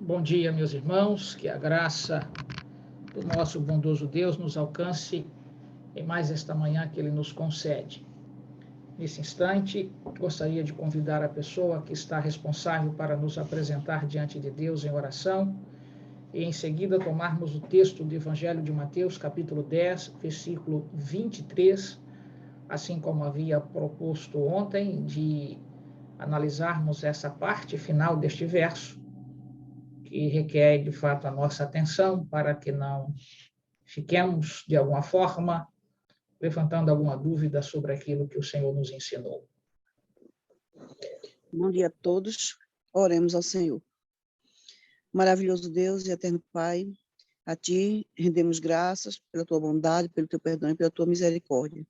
Bom dia, meus irmãos, que a graça do nosso bondoso Deus nos alcance em mais esta manhã que Ele nos concede. Nesse instante, gostaria de convidar a pessoa que está responsável para nos apresentar diante de Deus em oração e em seguida tomarmos o texto do Evangelho de Mateus, capítulo 10, versículo 23, assim como havia proposto ontem, de analisarmos essa parte final deste verso, que requer, de fato, a nossa atenção para que não fiquemos, de alguma forma, levantando alguma dúvida sobre aquilo que o Senhor nos ensinou. Bom dia a todos. Oremos ao Senhor. Maravilhoso Deus e eterno Pai, a Ti rendemos graças pela Tua bondade, pelo Teu perdão e pela Tua misericórdia.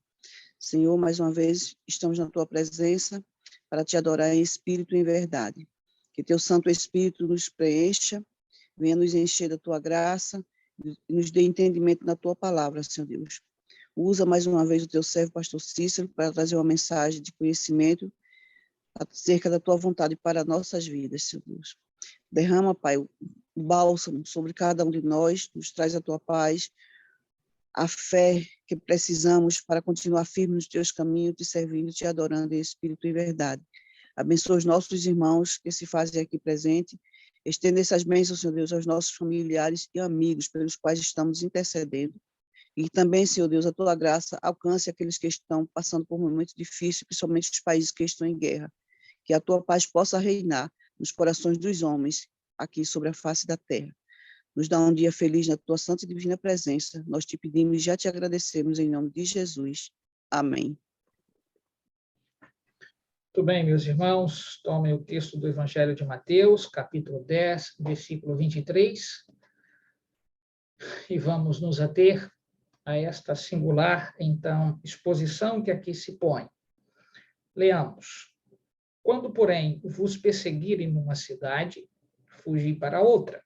Senhor, mais uma vez estamos na Tua presença para Te adorar em espírito e em verdade. Que Teu Santo Espírito nos preencha, venha nos encher da Tua graça e nos dê entendimento na Tua palavra, Senhor Deus. Usa mais uma vez o Teu servo, pastor Cícero, para trazer uma mensagem de conhecimento acerca da Tua vontade para nossas vidas, Senhor Deus. Derrama, Pai, o bálsamo sobre cada um de nós, nos traz a Tua paz, a fé que precisamos para continuar firmes nos Teus caminhos, Te servindo, Te adorando em espírito e verdade. Abençoa os nossos irmãos que se fazem aqui presente, estenda essas bênçãos, Senhor Deus, aos nossos familiares e amigos pelos quais estamos intercedendo. E também, Senhor Deus, a Tua graça alcance aqueles que estão passando por momentos difíceis, principalmente os países que estão em guerra. Que a Tua paz possa reinar nos corações dos homens aqui sobre a face da terra. Nos dá um dia feliz na Tua santa e divina presença. Nós te pedimos e já te agradecemos em nome de Jesus. Amém. Muito bem, meus irmãos, tomem o texto do Evangelho de Mateus, capítulo 10, versículo 23, e vamos nos ater a esta singular, então, exposição que aqui se põe. Leamos. Quando, porém, vos perseguirem numa cidade, fugi para outra.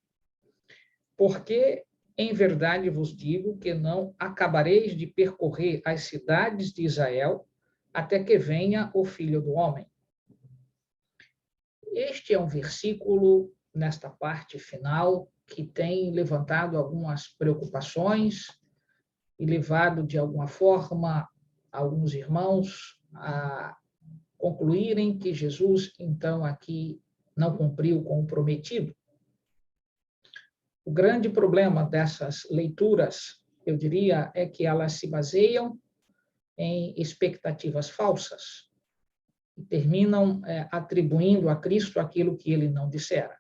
Porque, em verdade vos digo que não acabareis de percorrer as cidades de Israel até que venha o Filho do Homem. Este é um versículo, nesta parte final, que tem levantado algumas preocupações e levado, de alguma forma, alguns irmãos a concluírem que Jesus, então, aqui não cumpriu com o prometido. O grande problema dessas leituras, eu diria, é que elas se baseiam em expectativas falsas e terminam atribuindo a Cristo aquilo que ele não dissera.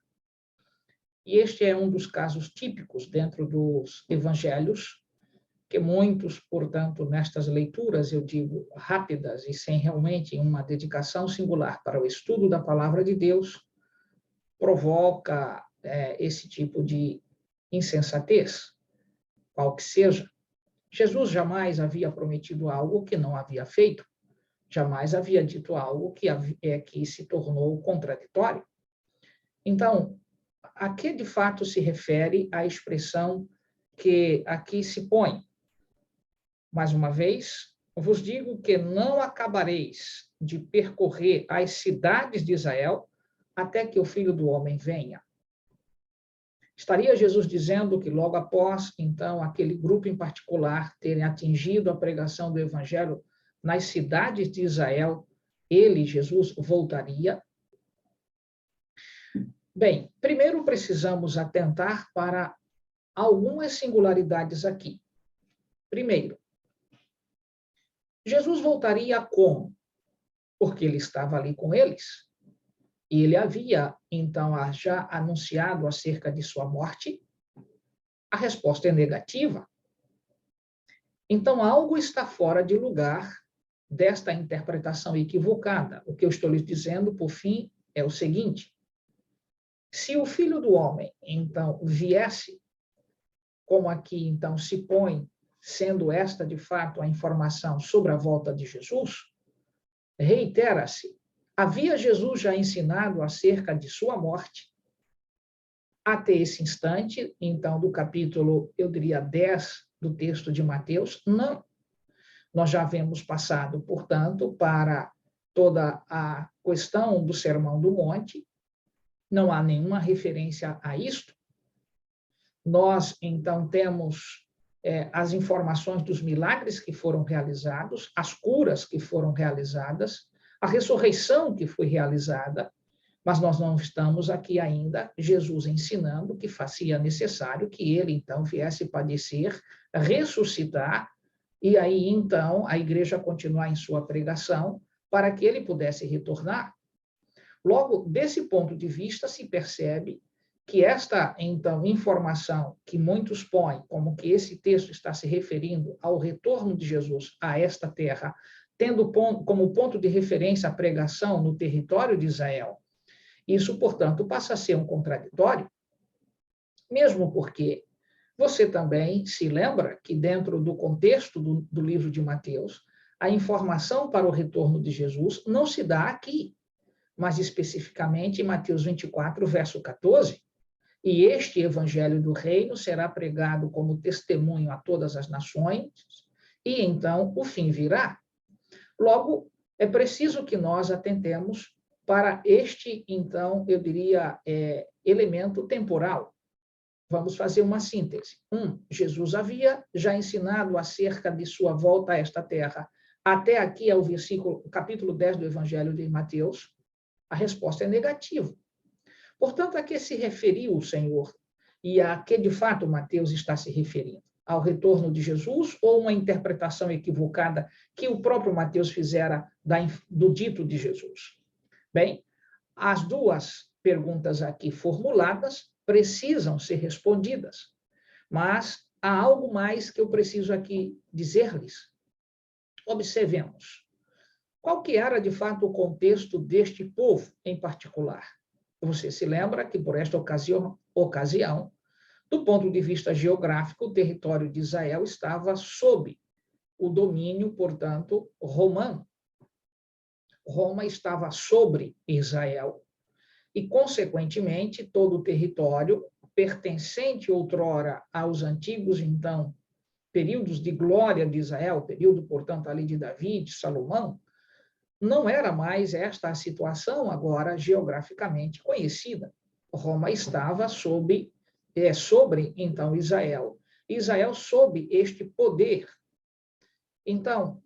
E este é um dos casos típicos dentro dos evangelhos, que muitos, portanto, nestas leituras, eu digo, rápidas e sem realmente uma dedicação singular para o estudo da palavra de Deus, provoca esse tipo de insensatez, qual que seja. Jesus jamais havia prometido algo que não havia feito, jamais havia dito algo que se tornou contraditório. Então, a que de fato se refere a expressão que aqui se põe? Mais uma vez, vos digo que não acabareis de percorrer as cidades de Israel até que o Filho do Homem venha. Estaria Jesus dizendo que logo após, então, aquele grupo em particular terem atingido a pregação do Evangelho nas cidades de Israel, ele, Jesus, voltaria? Bem, primeiro precisamos atentar para algumas singularidades aqui. Primeiro, Jesus voltaria como? Porque ele estava ali com eles. E ele havia, então, já anunciado acerca de sua morte. A resposta é negativa. Então, algo está fora de lugar desta interpretação equivocada. O que eu estou lhes dizendo, por fim, é o seguinte: se o Filho do Homem, então, viesse, como aqui, então, se põe, sendo esta, de fato, a informação sobre a volta de Jesus, reitera-se, havia Jesus já ensinado acerca de sua morte, até esse instante, então, do capítulo, eu diria, 10 do texto de Mateus? Não. Nós já havemos passado, portanto, para toda a questão do Sermão do Monte. não há nenhuma referência a isto. Nós, então, temos as informações dos milagres que foram realizados, as curas que foram realizadas, a ressurreição que foi realizada, mas nós não estamos aqui ainda, Jesus ensinando que fazia necessário que ele, então, viesse padecer, ressuscitar, e aí, então, a igreja continuar em sua pregação, para que ele pudesse retornar. Logo, desse ponto de vista, se percebe que esta, então, informação que muitos põem, como que esse texto está se referindo ao retorno de Jesus a esta terra, tendo como ponto de referência a pregação no território de Israel, isso, portanto, passa a ser um contraditório, mesmo porque você também se lembra que, dentro do contexto do livro de Mateus, a informação para o retorno de Jesus não se dá aqui, mas especificamente em Mateus 24, verso 14, e este evangelho do reino será pregado como testemunho a todas as nações, e então o fim virá. Logo, é preciso que nós atentemos para este, então, eu diria, elemento temporal. Vamos fazer uma síntese. Jesus havia já ensinado acerca de sua volta a esta terra. Até aqui é o capítulo 10 do Evangelho de Mateus. A resposta é negativa. Portanto, a que se referiu o Senhor e a que, de fato, Mateus está se referindo? Ao retorno de Jesus ou uma interpretação equivocada que o próprio Mateus fizera do dito de Jesus? Bem, as duas perguntas aqui formuladas precisam ser respondidas, mas há algo mais que eu preciso aqui dizer-lhes. Observemos. Qual que era, de fato, o contexto deste povo em particular? Você se lembra que, por esta ocasião, do ponto de vista geográfico, o território de Israel estava sob o domínio, portanto, romano. Roma estava sobre Israel e, consequentemente, todo o território pertencente outrora aos antigos, então, períodos de glória de Israel, período, portanto, ali de Davi, de Salomão, não era mais esta a situação agora geograficamente conhecida. Roma estava sobre, então, Israel. Israel sob este poder. Então,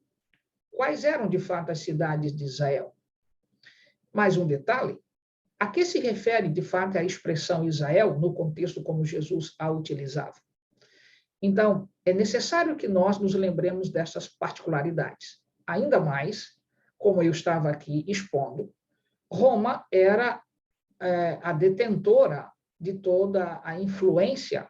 quais eram, de fato, as cidades de Israel? Mais um detalhe, a que se refere, de fato, a expressão Israel, no contexto como Jesus a utilizava? Então, é necessário que nós nos lembremos dessas particularidades. Ainda mais, como eu estava aqui expondo, Roma era a detentora de toda a influência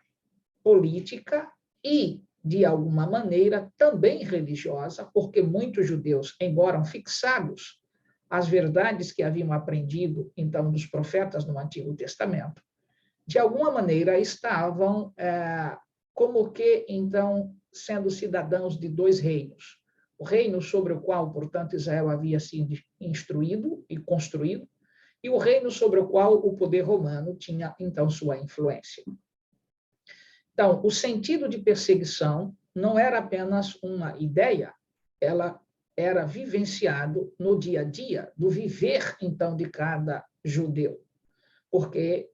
política e, de alguma maneira, também religiosa, porque muitos judeus, embora fixados às verdades que haviam aprendido, então, dos profetas no Antigo Testamento, de alguma maneira estavam como que, então, sendo cidadãos de dois reinos. O reino sobre o qual, portanto, Israel havia sido instruído e construído, e o reino sobre o qual o poder romano tinha, então, sua influência. Então, o sentido de perseguição não era apenas uma ideia, ela era vivenciado no dia a dia, do viver, então, de cada judeu. Porque,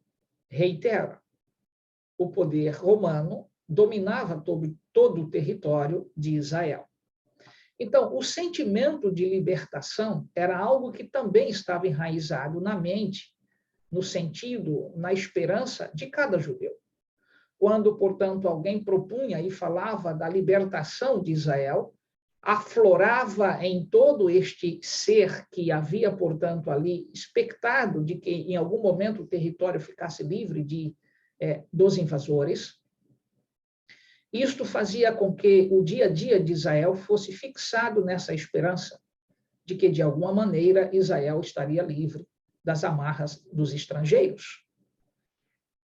reitero, o poder romano dominava todo o território de Israel. Então, o sentimento de libertação era algo que também estava enraizado na mente, no sentido, na esperança de cada judeu. Quando, portanto, alguém propunha e falava da libertação de Israel, aflorava em todo este ser que havia, portanto, ali expectado de que, em algum momento, o território ficasse livre dos invasores. Isto fazia com que o dia a dia de Israel fosse fixado nessa esperança de que, de alguma maneira, Israel estaria livre das amarras dos estrangeiros.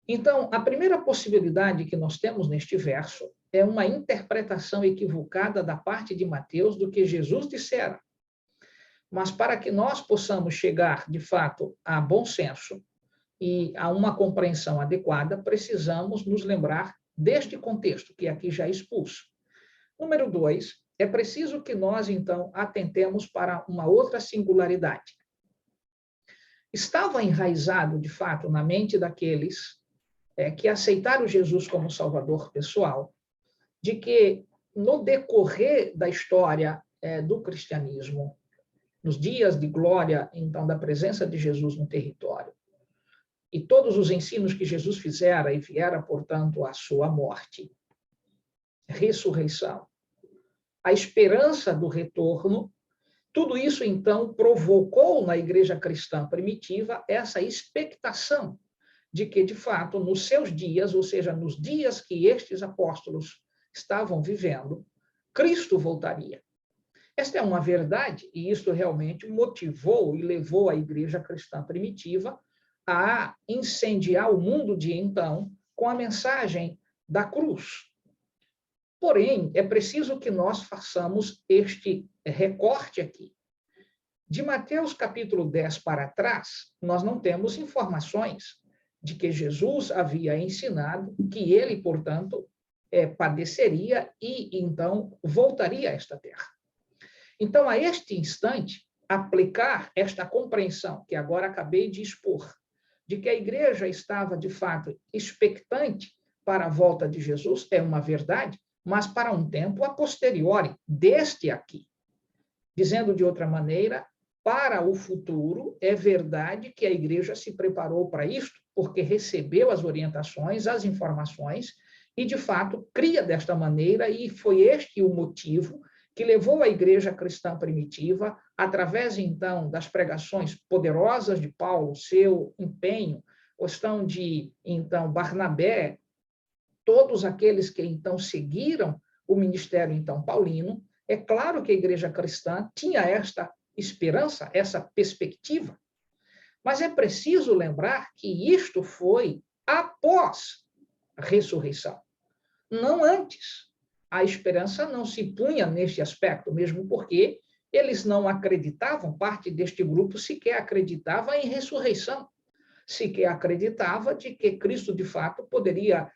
Então, a primeira possibilidade que nós temos neste verso é uma interpretação equivocada da parte de Mateus do que Jesus dissera. Mas para que nós possamos chegar, de fato, a bom senso e a uma compreensão adequada, precisamos nos lembrar deste contexto que aqui já expus. Número 2, é preciso que nós, então, atentemos para uma outra singularidade. estava enraizado, de fato, na mente daqueles que aceitaram Jesus como Salvador pessoal, de que, no decorrer da história do cristianismo, nos dias de glória, então, da presença de Jesus no território, e todos os ensinos que Jesus fizera e viera, portanto, à sua morte, ressurreição, a esperança do retorno, tudo isso, então, provocou na igreja cristã primitiva essa expectação de que, de fato, nos seus dias, ou seja, nos dias que estes apóstolos estavam vivendo, Cristo voltaria. Esta é uma verdade, e isso realmente motivou e levou a igreja cristã primitiva a incendiar o mundo de então com a mensagem da cruz. Porém, é preciso que nós façamos este recorte aqui. De Mateus capítulo 10 para trás, nós não temos informações de que Jesus havia ensinado que ele, portanto, padeceria e, então, voltaria a esta terra. Então, a este instante, aplicar esta compreensão que agora acabei de expor, de que a igreja estava, de fato, expectante para a volta de Jesus, é uma verdade, mas para um tempo a posteriori, deste aqui. Dizendo de outra maneira, para o futuro, é verdade que a igreja se preparou para isto, porque recebeu as orientações, as informações, e, de fato, cria desta maneira, e foi este o motivo que levou a igreja cristã primitiva, através, então, das pregações poderosas de Paulo, seu empenho, questão de, então, Barnabé, todos aqueles que, então, seguiram o ministério, então, paulino. É claro que a igreja cristã tinha esta esperança, essa perspectiva, mas é preciso lembrar que isto foi após a ressurreição, não antes. A esperança não se punha neste aspecto, mesmo porque eles não acreditavam, parte deste grupo sequer acreditava em ressurreição, sequer acreditava de que Cristo, de fato, poderia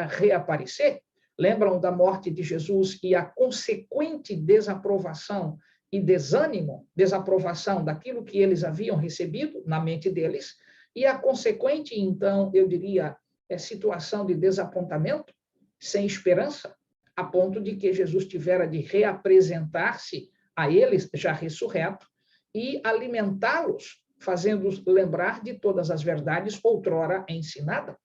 reaparecer. Lembram da morte de Jesus e a consequente desaprovação e desânimo, desaprovação daquilo que eles haviam recebido na mente deles, e a consequente, então, eu diria, situação de desapontamento, sem esperança, a ponto de que Jesus tivera de reapresentar-se a eles, já ressurreto, e alimentá-los, fazendo-os lembrar de todas as verdades outrora ensinadas.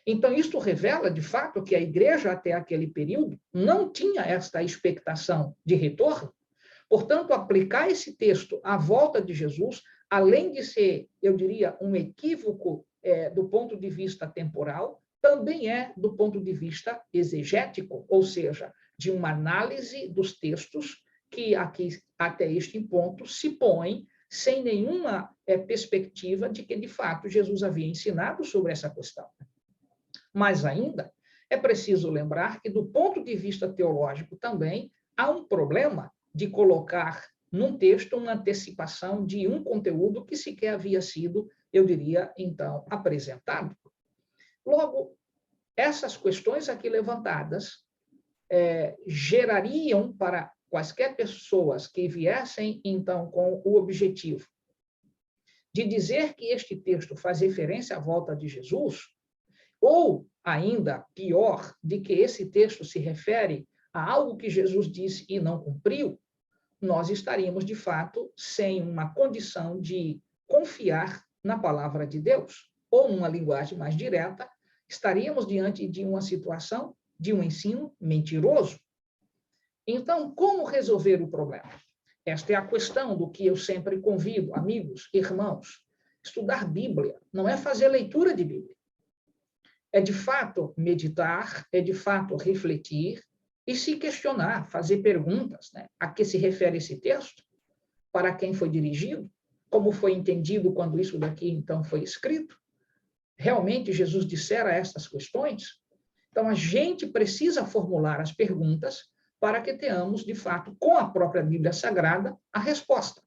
Então, isto revela, de fato, que a igreja, até aquele período, não tinha esta expectação de retorno. Portanto, aplicar esse texto à volta de Jesus, além de ser, eu diria, um equívoco do ponto de vista temporal, também é do ponto de vista exegético, ou seja, de uma análise dos textos que aqui, até este ponto, se põe sem nenhuma perspectiva de que, de fato, Jesus havia ensinado sobre essa questão. Mas ainda é preciso lembrar que, do ponto de vista teológico também, há um problema de colocar num texto uma antecipação de um conteúdo que sequer havia sido, eu diria, então, apresentado. Logo, essas questões aqui levantadas gerariam para quaisquer pessoas que viessem, então, com o objetivo de dizer que este texto faz referência à volta de Jesus, ou, ainda pior, de que esse texto se refere a algo que Jesus disse e não cumpriu, nós estaríamos, de fato, sem uma condição de confiar na palavra de Deus. Ou, numa linguagem mais direta, estaríamos diante de uma situação de um ensino mentiroso. Então, como resolver o problema? Esta é a questão do que eu sempre convido, amigos, irmãos. Estudar Bíblia não é fazer leitura de Bíblia. É, de fato, meditar, é, de fato, refletir e se questionar, fazer perguntas, né? A que se refere esse texto? Para quem foi dirigido? Como foi entendido quando isso daqui, então, foi escrito? Realmente Jesus dissera estas questões? Então, a gente precisa formular as perguntas para que tenhamos, de fato, com a própria Bíblia Sagrada, a resposta.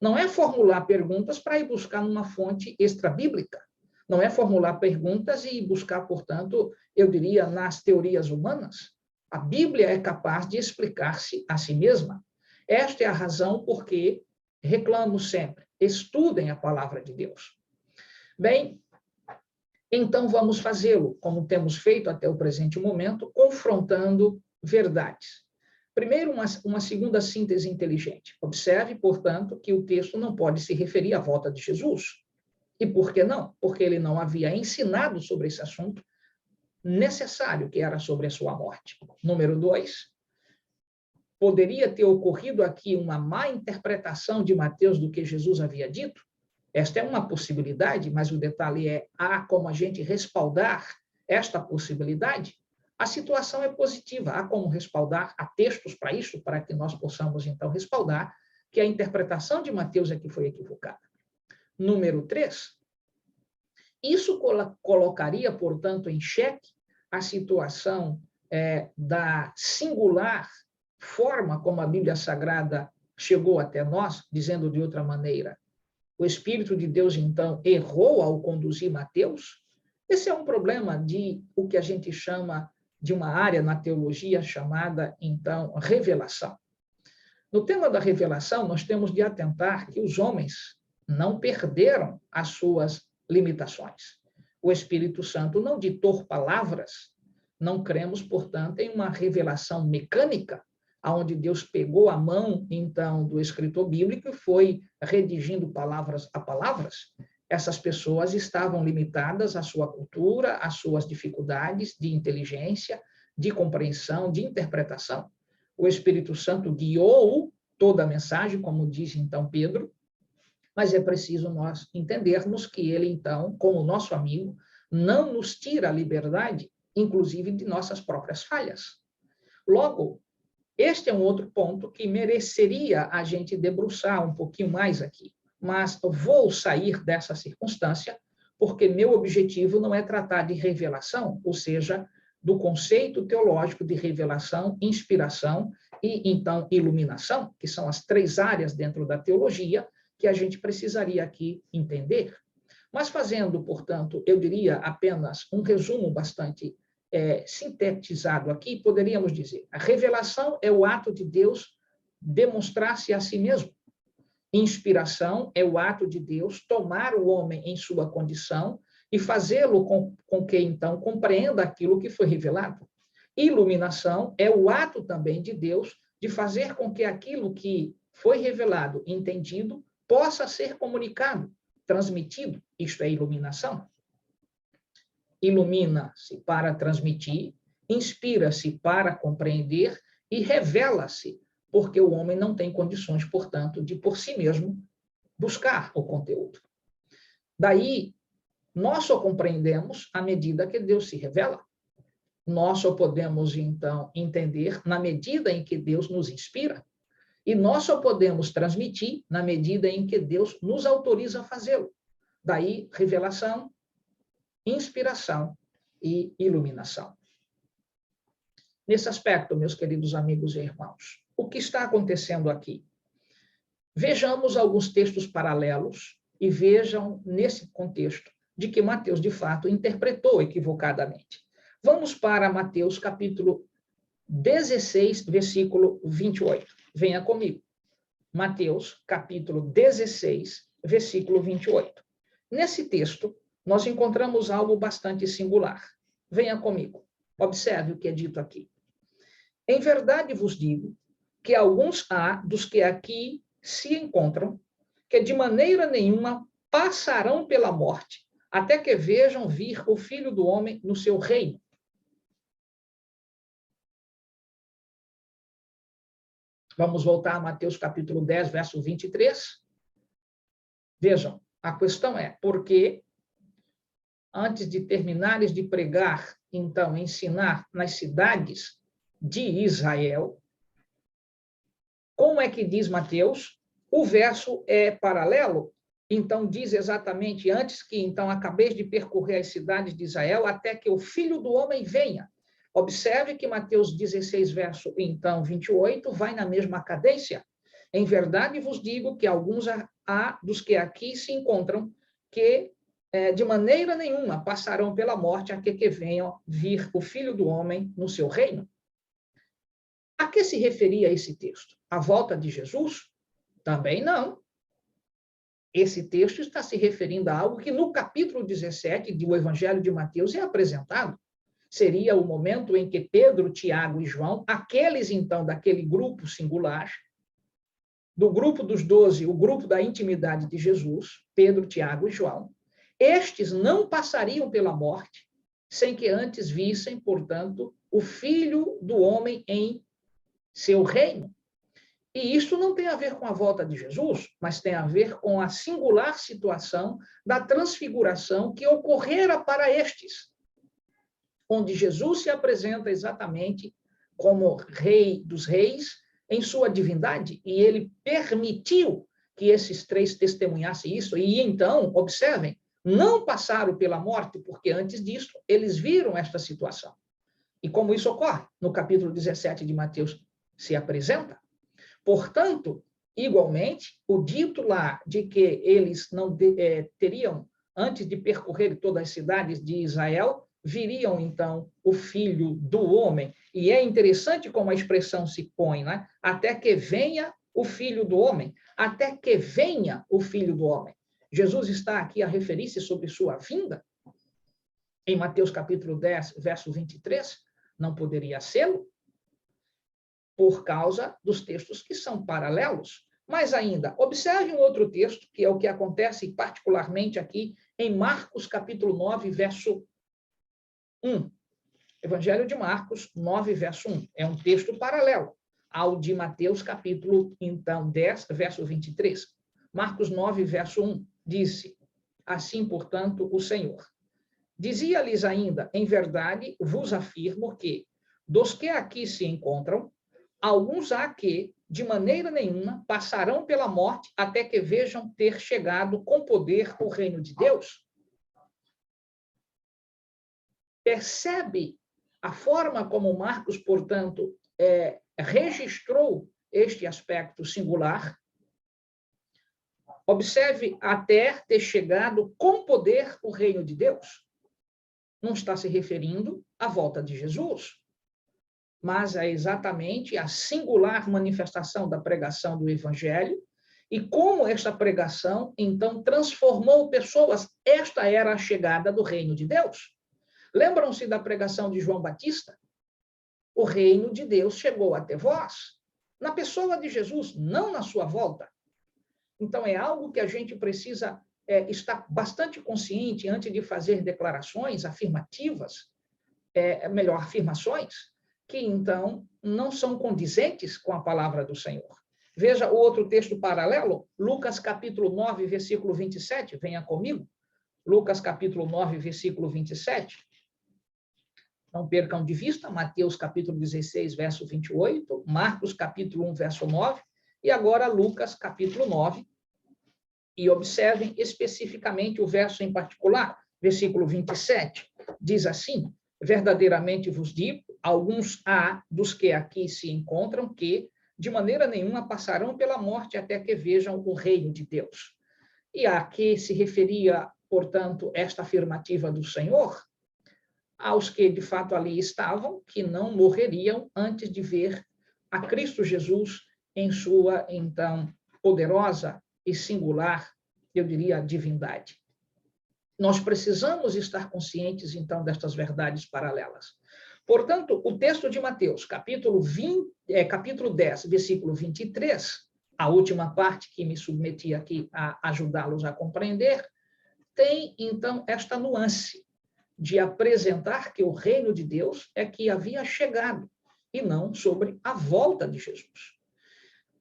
Não é formular perguntas para ir buscar numa fonte extra-bíblica. Não é formular perguntas e buscar, portanto, eu diria, nas teorias humanas. A Bíblia é capaz de explicar-se a si mesma. Esta é a razão por que reclamo sempre. estudem a palavra de Deus. Bem, então vamos fazê-lo, como temos feito até o presente momento, confrontando verdades. Primeiro, uma segunda síntese inteligente. Observe, portanto, que o texto não pode se referir à volta de Jesus. E por que não? Porque ele não havia ensinado sobre esse assunto necessário, que era sobre a sua morte. Número 2, poderia ter ocorrido aqui uma má interpretação de Mateus do que Jesus havia dito? Esta é uma possibilidade, mas o detalhe é, há como a gente respaldar esta possibilidade? A situação é positiva, há como respaldar, há textos para isso, para que nós possamos, então, respaldar que a interpretação de Mateus é que foi equivocada. Número 3, isso colocaria, portanto, em xeque a situação da singular forma como a Bíblia Sagrada chegou até nós, dizendo de outra maneira, o Espírito de Deus, então, errou ao conduzir Mateus? Esse é um problema de o que a gente chama de uma área na teologia chamada, então, revelação. No tema da revelação, nós temos de atentar que os homens não perderam as suas limitações. O Espírito Santo não ditou palavras, não cremos, portanto, em uma revelação mecânica, onde Deus pegou a mão, então, do escritor bíblico e foi redigindo palavras a palavras. Essas pessoas estavam limitadas à sua cultura, às suas dificuldades de inteligência, de compreensão, de interpretação. O Espírito Santo guiou toda a mensagem, como diz, então, Pedro, mas é preciso nós entendermos que ele, então, como nosso amigo, não nos tira a liberdade, inclusive de nossas próprias falhas. Logo, este é um outro ponto que mereceria a gente debruçar um pouquinho mais aqui, mas vou sair dessa circunstância porque meu objetivo não é tratar de revelação, ou seja, do conceito teológico de revelação, inspiração e, então, iluminação, que são as 3 áreas dentro da teologia que a gente precisaria aqui entender. Mas fazendo, portanto, eu diria apenas um resumo bastante sintetizado aqui, poderíamos dizer, a revelação é o ato de Deus demonstrar-se a si mesmo. Inspiração é o ato de Deus tomar o homem em sua condição e fazê-lo com que, então, compreenda aquilo que foi revelado. Iluminação é o ato também de Deus de fazer com que aquilo que foi revelado, entendido, possa ser comunicado, transmitido. Isto é iluminação. Ilumina-se para transmitir, inspira-se para compreender e revela-se, porque o homem não tem condições, portanto, de por si mesmo buscar o conteúdo. Daí, nós só compreendemos à medida que Deus se revela. Nós só podemos, então, entender na medida em que Deus nos inspira. E nós só podemos transmitir na medida em que Deus nos autoriza a fazê-lo. Daí, revelação, inspiração e iluminação. Nesse aspecto, meus queridos amigos e irmãos, o que está acontecendo aqui? Vejamos alguns textos paralelos e vejam, nesse contexto, de que Mateus, de fato, interpretou equivocadamente. Vamos para Mateus, capítulo 16, versículo 28. Venha comigo. Mateus, capítulo 16, versículo 28. Nesse texto, nós encontramos algo bastante singular. Venha comigo. Observe o que é dito aqui. Em verdade vos digo que alguns há dos que aqui se encontram, que de maneira nenhuma passarão pela morte, até que vejam vir o Filho do Homem no seu reino. Vamos voltar a Mateus capítulo 10, verso 23. Vejam, a questão é, porque antes de terminares de pregar, então, ensinar nas cidades de Israel, como é que diz Mateus? O verso é paralelo, então diz exatamente, antes que, então, acabeis de percorrer as cidades de Israel, até que o Filho do Homem venha. Observe que Mateus 16, verso, então, 28, vai na mesma cadência. Em verdade vos digo que alguns há dos que aqui se encontram que de maneira nenhuma passarão pela morte até que venham vir o Filho do Homem no seu reino. A que se referia esse texto? A volta de Jesus? Também não. esse texto está se referindo a algo que no capítulo 17 do Evangelho de Mateus é apresentado. Seria o momento em que Pedro, Tiago e João, aqueles então daquele grupo singular, do grupo dos 12, o grupo da intimidade de Jesus, Pedro, Tiago e João, estes não passariam pela morte sem que antes vissem, portanto, o Filho do Homem em seu reino. E isso não tem a ver com a volta de Jesus, mas tem a ver com a singular situação da transfiguração que ocorrera para estes, onde Jesus se apresenta exatamente como Rei dos Reis em sua divindade, e ele permitiu que esses três testemunhassem isso, e então, observem, não passaram pela morte, porque antes disso eles viram esta situação. E como isso ocorre? No capítulo 17 de Mateus se apresenta. Portanto, igualmente, o dito lá de que eles não teriam, antes de percorrer todas as cidades de Israel, viriam, então, o Filho do Homem. E é interessante como a expressão se põe, né? Até que venha o Filho do Homem. Até que venha o Filho do Homem. Jesus está aqui a referir-se sobre sua vinda. Em Mateus capítulo 10, verso 23, não poderia ser por causa dos textos que são paralelos. Mas ainda, observe um outro texto, que é o que acontece particularmente aqui em Marcos, capítulo 9, verso 1. Evangelho de Marcos 9, verso 1. É um texto paralelo ao de Mateus, capítulo, então, 10, verso 23. Marcos 9, verso 1, disse, assim, portanto, o Senhor. Dizia-lhes ainda, em verdade, vos afirmo que, dos que aqui se encontram, alguns há que, de maneira nenhuma, passarão pela morte até que vejam ter chegado com poder o reino de Deus. Percebe a forma como Marcos, portanto, registrou este aspecto singular? Observe, até ter chegado com poder o reino de Deus. Não está se referindo à volta de Jesus, mas é exatamente a singular manifestação da pregação do Evangelho e como esta pregação, então, transformou pessoas. Esta era a chegada do reino de Deus. Lembram-se da pregação de João Batista? O reino de Deus chegou até vós, na pessoa de Jesus, não na sua volta. Então, é algo que a gente precisa estar bastante consciente antes de fazer declarações afirmativas, afirmações, que, então, não são condizentes com a palavra do Senhor. Veja o outro texto paralelo, Lucas capítulo 9, versículo 27, venha comigo. Lucas capítulo 9, versículo 27. Não percam de vista, Mateus capítulo 16, verso 28, Marcos capítulo 1, verso 9, e agora Lucas capítulo 9. E observem especificamente o verso em particular, versículo 27, diz assim, verdadeiramente vos digo, alguns há dos que aqui se encontram que, de maneira nenhuma, passarão pela morte até que vejam o reino de Deus. E a que se referia, portanto, esta afirmativa do Senhor? Aos que, de fato, ali estavam, que não morreriam antes de ver a Cristo Jesus em sua, então, poderosa e singular, eu diria, divindade. Nós precisamos estar conscientes, então, destas verdades paralelas. Portanto, o texto de Mateus, capítulo 10, versículo 23, a última parte que me submeti aqui a ajudá-los a compreender, tem, então, esta nuance de apresentar que o reino de Deus é que havia chegado, e não sobre a volta de Jesus.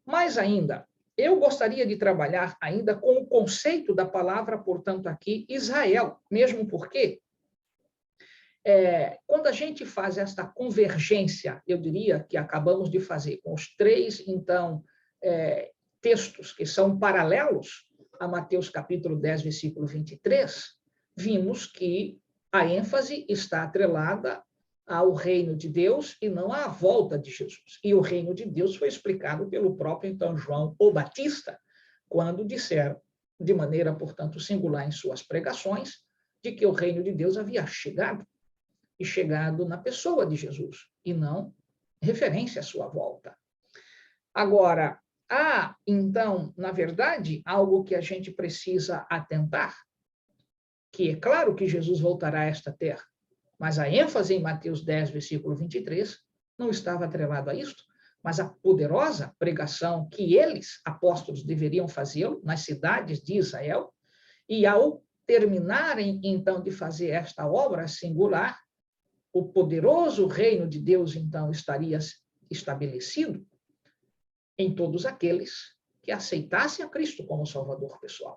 Mais ainda, eu gostaria de trabalhar ainda com o conceito da palavra, portanto, aqui, Israel, mesmo porque quando a gente faz esta convergência, eu diria que acabamos de fazer com os três, então, textos que são paralelos a Mateus capítulo 10, versículo 23, vimos que a ênfase está atrelada ao reino de Deus e não à volta de Jesus. E o reino de Deus foi explicado pelo próprio, então, João o Batista, quando disseram, de maneira, portanto, singular em suas pregações, de que o reino de Deus havia chegado, e chegado na pessoa de Jesus, e não referência à sua volta. Agora, há, então, na verdade, algo que a gente precisa atentar, que é claro que Jesus voltará a esta terra, mas a ênfase em Mateus 10, versículo 23, não estava atrelada a isto, mas a poderosa pregação que eles, apóstolos, deveriam fazê-lo nas cidades de Israel, e ao terminarem, então, de fazer esta obra singular, o poderoso reino de Deus, então, estaria estabelecido em todos aqueles que aceitassem a Cristo como Salvador pessoal.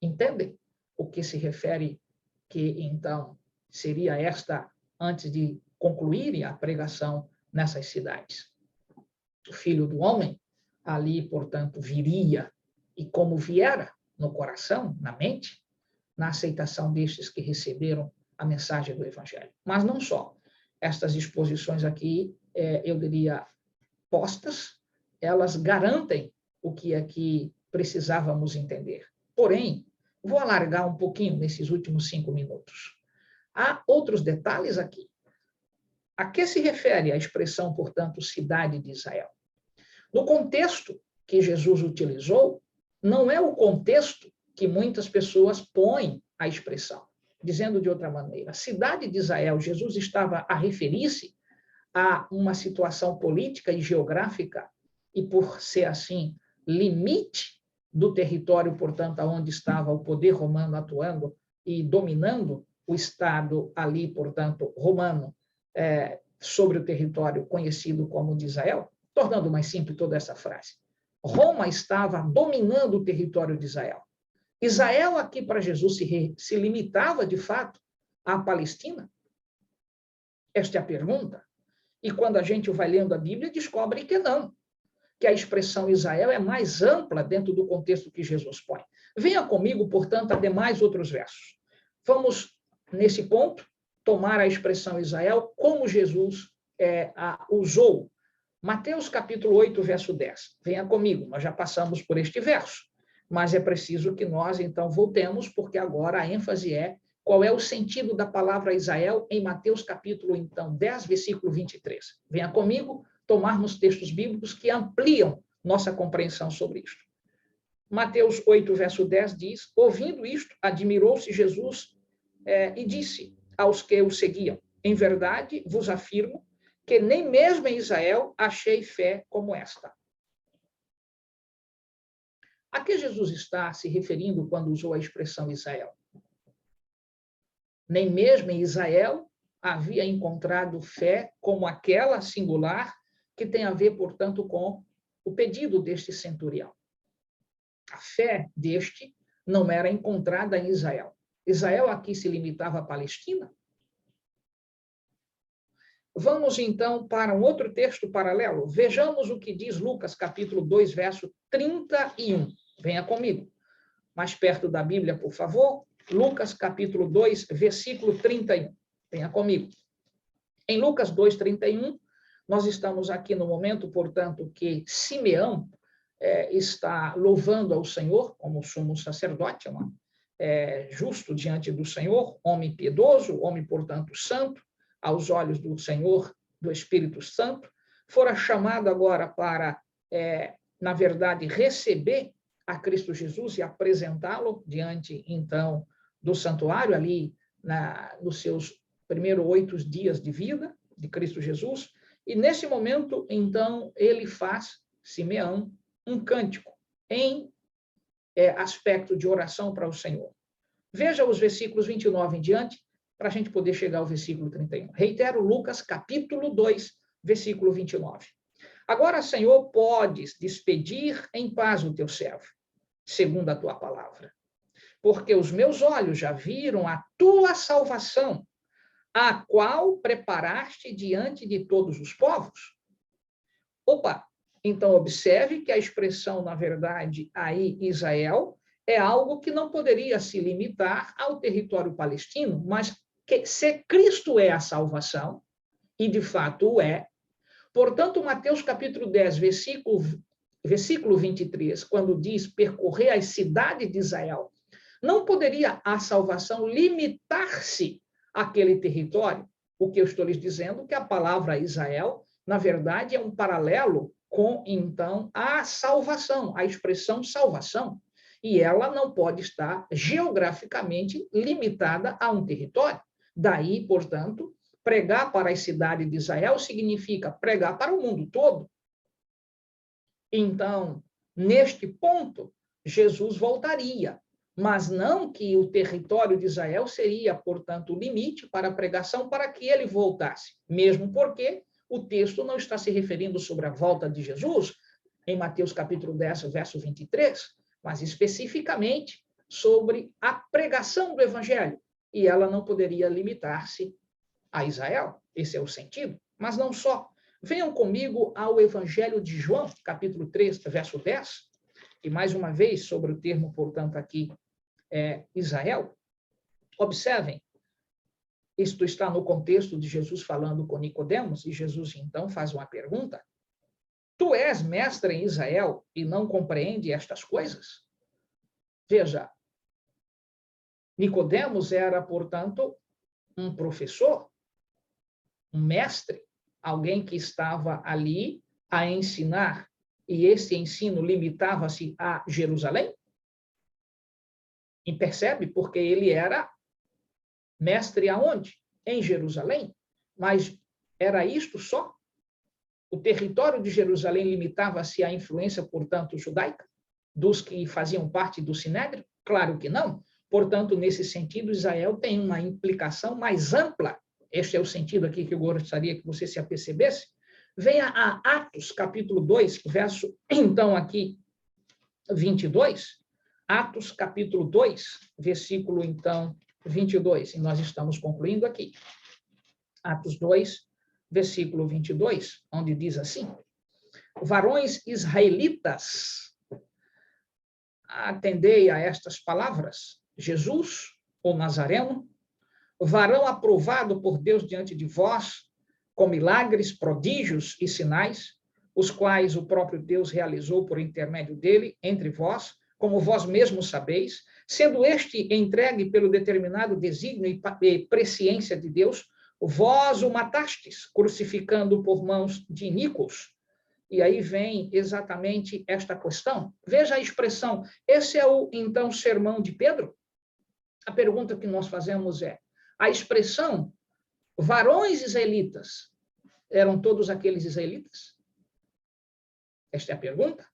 Entendem o que se refere que, então, seria esta, antes de concluírem a pregação nessas cidades? O Filho do Homem, ali, portanto, viria, e como viera no coração, na mente, na aceitação destes que receberam a mensagem do Evangelho. Mas não só. Estas exposições aqui, eu diria, postas, elas garantem o que aqui precisávamos entender. Porém, vou alargar um pouquinho nesses últimos 5 minutos. Há outros detalhes aqui. A que se refere a expressão, portanto, cidade de Israel? No contexto que Jesus utilizou, não é o contexto que muitas pessoas põem a expressão. Dizendo de outra maneira, a cidade de Israel, Jesus estava a referir-se a uma situação política e geográfica, e por ser assim, limite do território, portanto, onde estava o poder romano atuando e dominando o Estado ali, portanto, romano, sobre o território conhecido como de Israel, tornando mais simples toda essa frase. Roma estava dominando o território de Israel. Israel aqui para Jesus se limitava, de fato, à Palestina? Esta é a pergunta. E quando a gente vai lendo a Bíblia, descobre que não, que a expressão Israel é mais ampla dentro do contexto que Jesus põe. Venha comigo, portanto, a demais outros versos. Vamos, nesse ponto, tomar a expressão Israel como Jesus a usou. Mateus capítulo 8, verso 10. Venha comigo, nós já passamos por este verso, mas é preciso que nós, então, voltemos, porque agora a ênfase é qual é o sentido da palavra Israel em Mateus capítulo, então, 10, versículo 23. Venha comigo tomarmos textos bíblicos que ampliam nossa compreensão sobre isto. Mateus 8, verso 10 diz, ouvindo isto, admirou-se Jesus e disse aos que o seguiam, em verdade vos afirmo que nem mesmo em Israel achei fé como esta. A que Jesus está se referindo quando usou a expressão Israel? Nem mesmo em Israel havia encontrado fé como aquela singular que tem a ver, portanto, com o pedido deste centurião. A fé deste não era encontrada em Israel. Israel aqui se limitava à Palestina. Vamos, então, para um outro texto paralelo. Vejamos o que diz Lucas, capítulo 2, verso 31. Venha comigo. Mais perto da Bíblia, por favor. Lucas, capítulo 2, versículo 31. Venha comigo. Em Lucas 2, 31, nós estamos aqui no momento, portanto, que Simeão está louvando ao Senhor como sumo sacerdote, justo diante do Senhor, homem piedoso, homem, portanto, santo, aos olhos do Senhor, do Espírito Santo, fora chamado agora para, na verdade, receber a Cristo Jesus e apresentá-lo diante, então, do santuário, ali nos seus primeiros 8 dias de vida de Cristo Jesus. E, nesse momento, então, ele faz, Simeão, um cântico em aspecto de oração para o Senhor. Veja os versículos 29 em diante, para a gente poder chegar ao versículo 31. Reitero, Lucas, capítulo 2, versículo 29. Agora, Senhor, podes despedir em paz o teu servo, segundo a tua palavra, porque os meus olhos já viram a tua salvação, a qual preparaste diante de todos os povos. Opa! Então, observe que a expressão, na verdade, aí, Israel, é algo que não poderia se limitar ao território palestino, mas que, se Cristo é a salvação, e de fato o é, portanto, Mateus capítulo 10, versículo 23, quando diz percorrer as cidades de Israel, não poderia a salvação limitar-se àquele território. O que eu estou lhes dizendo é que a palavra Israel, na verdade, é um paralelo com, então, a salvação, a expressão salvação. E ela não pode estar geograficamente limitada a um território. Daí, portanto, pregar para as cidades de Israel significa pregar para o mundo todo. Então, neste ponto, Jesus voltaria, mas não que o território de Israel seria, portanto, o limite para a pregação para que ele voltasse, mesmo porque o texto não está se referindo sobre a volta de Jesus, em Mateus capítulo 10, verso 23, mas especificamente sobre a pregação do evangelho, e ela não poderia limitar-se a Israel, esse é o sentido, mas não só. Venham comigo ao Evangelho de João, capítulo 3, verso 10, e mais uma vez sobre o termo, portanto, aqui, Israel. Observem, isto está no contexto de Jesus falando com Nicodemos, e Jesus então faz uma pergunta: tu és mestre em Israel e não compreende estas coisas? Veja, Nicodemos era, portanto, um professor, um mestre, alguém que estava ali a ensinar, e esse ensino limitava-se a Jerusalém? E percebe? Porque ele era mestre aonde? Em Jerusalém. Mas era isto só? O território de Jerusalém limitava-se à influência, portanto, judaica? Dos que faziam parte do Sinédrio? Claro que não. Portanto, nesse sentido, Israel tem uma implicação mais ampla. Este é o sentido aqui que eu gostaria que você se apercebesse. Venha a Atos, capítulo 2, verso, então, aqui, 22. Atos, capítulo 2, versículo, então, 22. E nós estamos concluindo aqui. Atos 2, versículo 22, onde diz assim: varões israelitas, atendei a estas palavras. Jesus, o Nazareno, varão aprovado por Deus diante de vós, com milagres, prodígios e sinais, os quais o próprio Deus realizou por intermédio dele entre vós, como vós mesmos sabeis, sendo este entregue pelo determinado desígnio e presciência de Deus, vós o matastes, crucificando por mãos de iníquos. E aí vem exatamente esta questão. Veja a expressão. Esse é o, então, sermão de Pedro? A pergunta que nós fazemos é: a expressão varões israelitas eram todos aqueles israelitas? Esta é a pergunta?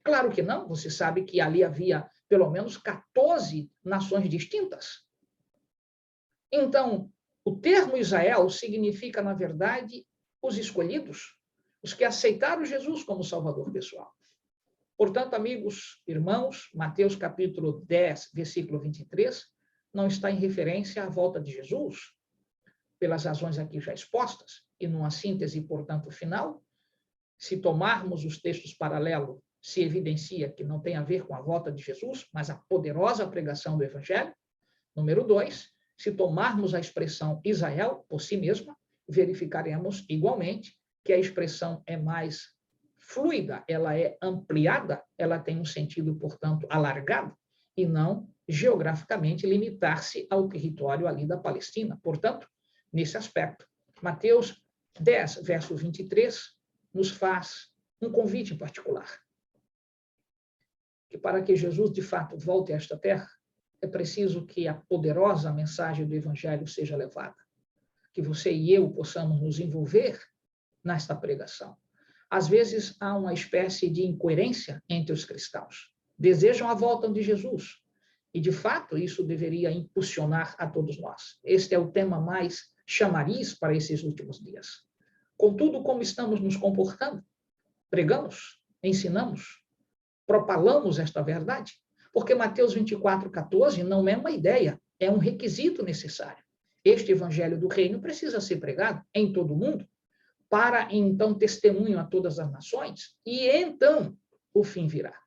Claro que não. Você sabe que ali havia pelo menos 14 nações distintas. Então, o termo Israel significa, na verdade, os escolhidos, os que aceitaram Jesus como Salvador pessoal. Portanto, amigos, irmãos, Mateus capítulo 10, versículo 23, não está em referência à volta de Jesus, pelas razões aqui já expostas, e numa síntese, portanto, final, se tomarmos os textos paralelos, se evidencia que não tem a ver com a volta de Jesus, mas a poderosa pregação do Evangelho. Número 2, se tomarmos a expressão Israel por si mesma, verificaremos igualmente que a expressão é mais fluida, ela é ampliada, ela tem um sentido, portanto, alargado, e não geograficamente limitar-se ao território ali da Palestina. Portanto, nesse aspecto, Mateus 10, verso 23, nos faz um convite em particular. Que para que Jesus, de fato, volte a esta terra, é preciso que a poderosa mensagem do Evangelho seja levada. Que você e eu possamos nos envolver nesta pregação. Às vezes, há uma espécie de incoerência entre os cristãos. Desejam a volta de Jesus. E, de fato, isso deveria impulsionar a todos nós. Este é o tema mais chamariz para esses últimos dias. Contudo, como estamos nos comportando? Pregamos, ensinamos, propalamos esta verdade? Porque Mateus 24, 14 não é uma ideia, é um requisito necessário. Este evangelho do reino precisa ser pregado em todo o mundo, para, então, testemunho a todas as nações, e então o fim virá.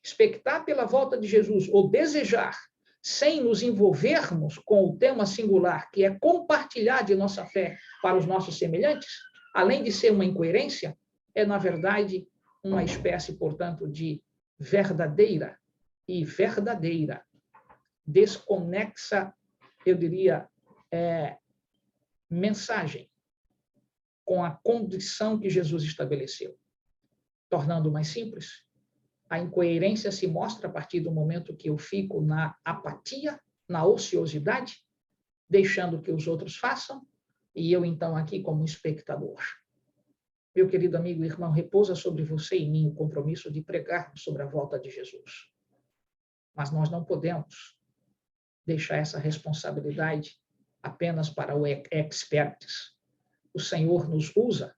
Expectar pela volta de Jesus, ou desejar, sem nos envolvermos com o tema singular, que é compartilhar de nossa fé para os nossos semelhantes, além de ser uma incoerência, é, na verdade, uma espécie, portanto, de verdadeira desconexa, eu diria, mensagem com a condição que Jesus estabeleceu. tornando mais simples. A incoerência se mostra a partir do momento que eu fico na apatia, na ociosidade, deixando que os outros façam, e eu, então, aqui como espectador. Meu querido amigo e irmão, repousa sobre você e mim o compromisso de pregar sobre a volta de Jesus. Mas nós não podemos deixar essa responsabilidade apenas para o experts. O Senhor nos usa,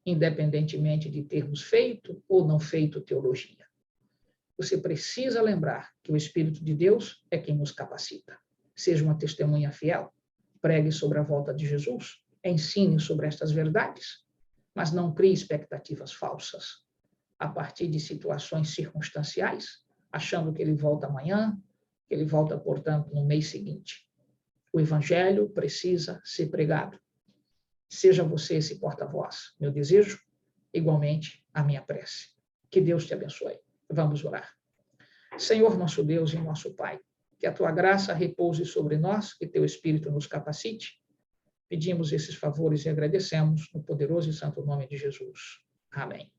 independentemente de termos feito ou não feito teologia. Você precisa lembrar que o Espírito de Deus é quem nos capacita. Seja uma testemunha fiel, pregue sobre a volta de Jesus, ensine sobre estas verdades, mas não crie expectativas falsas a partir de situações circunstanciais, achando que ele volta amanhã, que ele volta, portanto, no mês seguinte. O Evangelho precisa ser pregado. Seja você esse porta-voz. Meu desejo, igualmente, a minha prece. Que Deus te abençoe. Vamos orar. Senhor, nosso Deus e nosso Pai, que a tua graça repouse sobre nós, que teu Espírito nos capacite. Pedimos esses favores e agradecemos no poderoso e santo nome de Jesus. Amém.